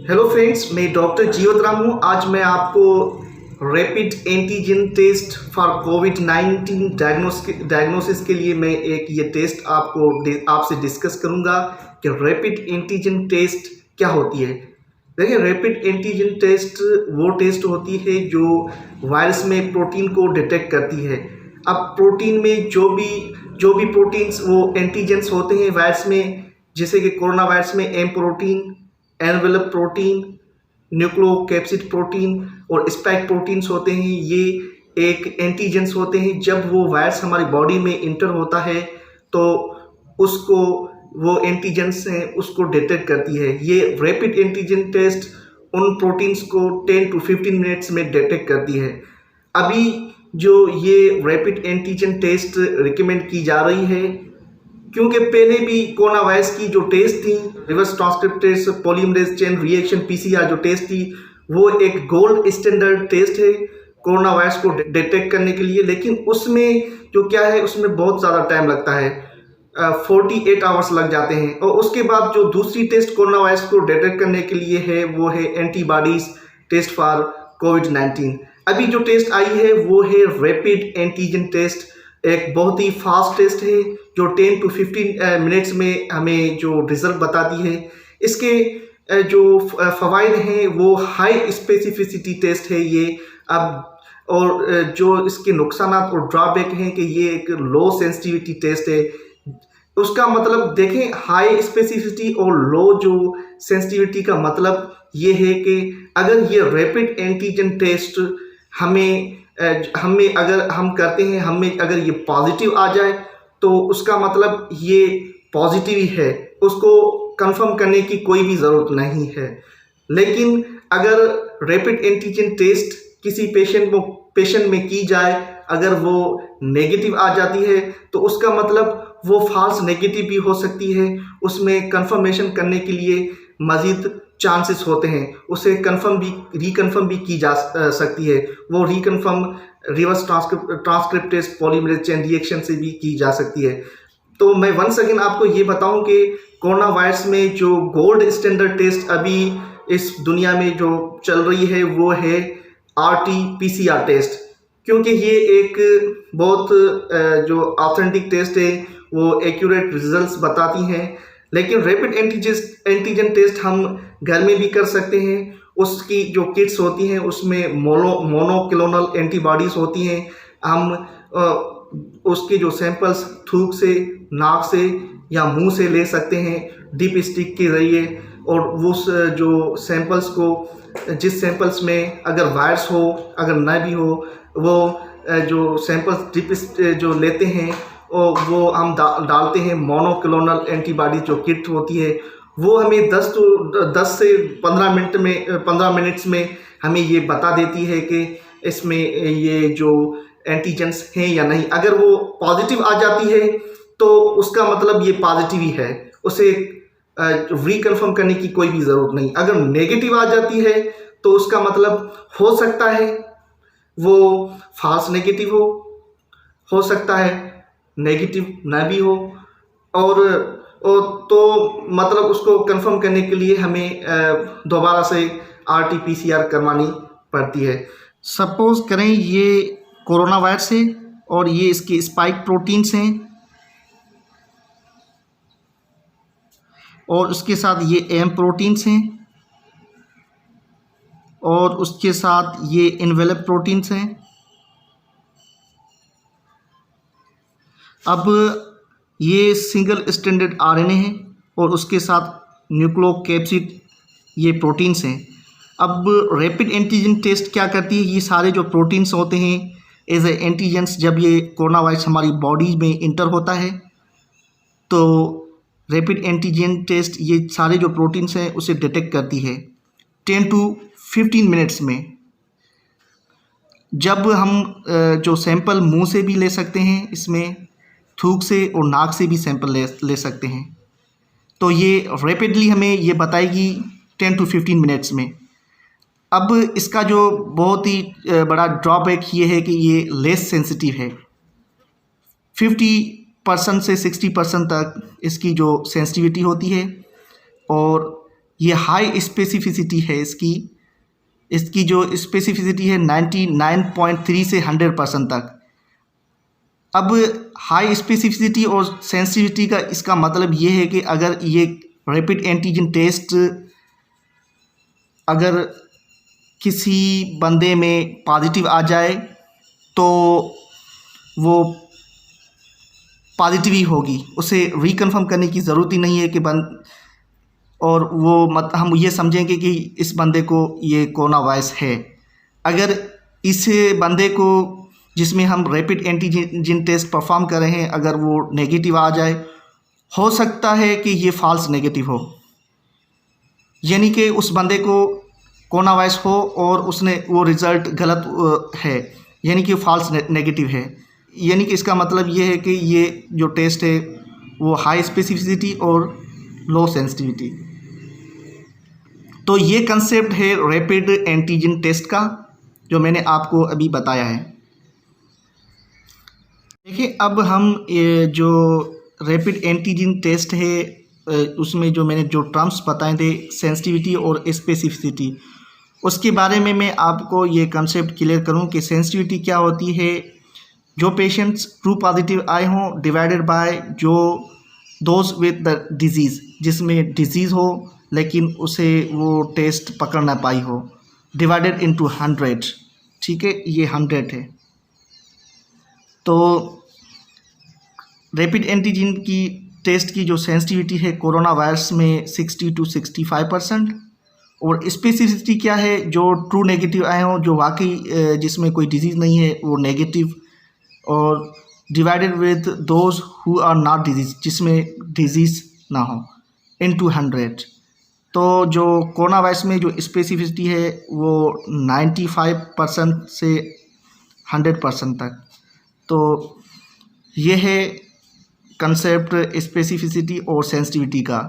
Hello friends, मैं doctor जीवत राम हूँ। आज मैं आपको rapid antigen test for COVID diagnosis के लिए मैं एक ये टेस्ट आपसे डिस्कस करूँगा कि रैपिड एंटीजन टेस्ट क्या होती है। देखिए, रैपिड एंटीजन टेस्ट वो टेस्ट होती है जो वायरस में प्रोटीन को डिटेक्ट करती है। अब प्रोटीन में जो भी प्रोटीन्स वो एंटीजेंस होते हैं वायरस में, जैसे कि कोरोना वायरस में M protein, envelope protein, nucleocapsid protein और स्पाइक प्रोटीन्स होते हैं। ये एक एंटीजेंस होते हैं। जब वो वायरस हमारी बॉडी में इंटर होता है तो उसको वो एंटीजेंस हैं उसको डिटेक्ट करती है। ये रैपिड एंटीजन टेस्ट उन प्रोटीन्स को 10 to 15 मिनट्स में डिटेक्ट करती है। अभी जो ये रैपिड एंटीजन टेस्ट रिकमेंड की जा रही है, क्योंकि पहले भी कोरोना वायरस की जो टेस्ट थी, reverse transcriptase polymerase chain reaction PCR जो टेस्ट थी, वो एक गोल्ड स्टैंडर्ड टेस्ट है कोरोना वायरस को डिटेक्ट करने के लिए। लेकिन उसमें जो क्या है, उसमें बहुत ज़्यादा टाइम लगता है, 48 आवर्स लग जाते हैं। और उसके बाद जो दूसरी टेस्ट कोरोना वायरस को डिटेक्ट करने के लिए है वो है एंटीबॉडीज टेस्ट फॉर कोविड-19। अभी जो टेस्ट आई है वो है रैपिड एंटीजन टेस्ट। एक बहुत ही फास्ट टेस्ट है जो 10 to 15 मिनट्स में हमें जो रिजल्ट बताती है। इसके जो फ़वाइद हैं वो हाई स्पेसिफिसिटी टेस्ट है ये। अब और जो इसके नुकसानात और ड्रॉबैक हैं कि ये एक लो सेंसिटिविटी टेस्ट है। उसका मतलब देखें, हाई स्पेसिफिसिटी और लो जो सेंसिटिविटी का मतलब ये है कि अगर ये रैपिड एंटीजन टेस्ट हमें अगर हम करते हैं, हमें अगर ये पॉजिटिव आ जाए तो उसका मतलब ये पॉजिटिव ही है, उसको कंफर्म करने की कोई भी ज़रूरत नहीं है। लेकिन अगर रैपिड एंटीजन टेस्ट किसी पेशेंट में की जाए, अगर वो नेगेटिव आ जाती है तो उसका मतलब वो फॉल्स नेगेटिव भी हो सकती है। उसमें कंफर्मेशन करने के लिए मज़ीद चांसेस होते हैं, उसे रिकन्फर्म भी की जा सकती है। वो reconfirm reverse transcriptase polymerase chain reaction से भी की जा सकती है। तो मैं वंस अगेन आपको ये बताऊं कि कोरोना वायरस में जो गोल्ड स्टैंडर्ड टेस्ट अभी इस दुनिया में जो चल रही है वो है RT-PCR टेस्ट, क्योंकि ये एक बहुत जो ऑथेंटिक टेस्ट है, वो एक्यूरेट रिजल्ट्स बताती हैं। लेकिन रैपिड एंटीजन टेस्ट हम घर में भी कर सकते हैं। उसकी जो किट्स होती हैं उसमें मोनोक्लोनल एंटीबॉडीज़ होती हैं। हम उसके जो सैंपल्स थूक से, नाक से या मुंह से ले सकते हैं डीप स्टिक के ज़रिए। और उस जो सैंपल्स को, जिस सैंपल्स में अगर वायरस हो अगर न भी हो, वो जो सैंपल्स डीप जो लेते हैं और वो हम डालते हैं मोनोक्लोनल एंटीबॉडी जो किट होती है, वो हमें 10 से 15 मिनट्स में हमें ये बता देती है कि इसमें ये जो एंटीजेंस हैं या नहीं। अगर वो पॉजिटिव आ जाती है तो उसका मतलब ये पॉजिटिव ही है, उसे रिकन्फर्म करने की कोई भी ज़रूरत नहीं। अगर नेगेटिव आ जाती है तो उसका मतलब हो सकता है वो फॉल्स नेगेटिव हो सकता है नेगेटिव ना भी हो। और तो मतलब उसको कंफर्म करने के लिए हमें दोबारा से RT-PCR करवानी पड़ती है। सपोज़ करें ये कोरोना वायरस है और ये इसके स्पाइक प्रोटीन्स हैं और उसके साथ ये एम प्रोटीन्स हैं और उसके साथ ये एनवेलप प्रोटीन्स हैं। अब ये सिंगल स्ट्रैंडेड RNA है और उसके साथ न्यूक्लियोकैप्सिड ये प्रोटीन्स हैं। अब रैपिड एंटीजन टेस्ट क्या करती है, ये सारे जो प्रोटीन्स होते हैं एज ए एंटीजेंस, जब ये कोरोना वायरस हमारी बॉडी में इंटर होता है तो रैपिड एंटीजन टेस्ट ये सारे जो प्रोटीन्स हैं उसे डिटेक्ट करती है 10 to 15 मिनट्स में। जब हम जो सैंपल मुंह से भी ले सकते हैं, इसमें थूक से और नाक से भी सैंपल ले सकते हैं, तो ये रैपिडली हमें ये बताएगी 10 to 15 मिनट्स में। अब इसका जो बहुत ही बड़ा ड्रॉबैक ये है कि ये लेस सेंसिटिव है। 50% से 60% तक इसकी जो सेंसिटिविटी होती है और ये हाई स्पेसिफिसिटी है इसकी जो स्पेसिफिसिटी है 99.3 से 100% तक। अब हाई स्पेसिफिसिटी और सेंसिटिविटी का इसका मतलब ये है कि अगर ये रैपिड एंटीजन टेस्ट अगर किसी बंदे में पॉजिटिव आ जाए तो वो पॉजिटिव ही होगी, उसे रिकन्फर्म करने की ज़रूरत ही नहीं है कि और वो हम ये समझेंगे कि इस बंदे को ये कोरोना वायरस है। अगर इस बंदे को जिसमें हम रैपिड एंटीजन टेस्ट परफॉर्म कर रहे हैं अगर वो नेगेटिव आ जाए, हो सकता है कि ये फॉल्स नेगेटिव हो, यानी कि उस बंदे को कोरोना वायरस हो और उसने वो रिज़ल्ट गलत है, यानी कि फॉल्स नेगेटिव है। यानी कि इसका मतलब ये है कि ये जो टेस्ट है वो हाई स्पेसिफिसिटी और लो सेंसिटिविटी। तो ये कंसेप्ट है रैपिड एंटीजन टेस्ट का जो मैंने आपको अभी बताया है। देखिए, अब हम ये जो रैपिड एंटीजन टेस्ट है उसमें जो मैंने जो टर्म्स बताए थे सेंसिटिविटी और स्पेसिफिसिटी, उसके बारे में मैं आपको ये कंसेप्ट क्लियर करूं कि सेंसिटिविटी क्या होती है। जो पेशेंट्स ट्रू पॉजिटिव आए हों डिवाइडेड बाय जो दोज विद द डिजीज़, जिसमें डिजीज़ हो लेकिन उसे वो टेस्ट पकड़ ना पाई हो, डिवाइडेड इनटू 100। ठीक है, ये 100 है। तो रैपिड एंटीजन की टेस्ट की जो सेंसिटिविटी है कोरोना वायरस में 60 to 65%, और स्पेसिफिसिटी क्या है, जो ट्रू नेगेटिव आए हों, जो वाकई जिसमें कोई डिजीज़ नहीं है वो नेगेटिव, और divided with those who are not disease, जिसमें डिजीज़ ना हो, इनटू 100। तो जो कोरोना वायरस में जो स्पेसिफिसिटी है वो 95% से 100% तक। तो ये है कंसेप्ट स्पेसिफिसिटी और सेंसिटिविटी का।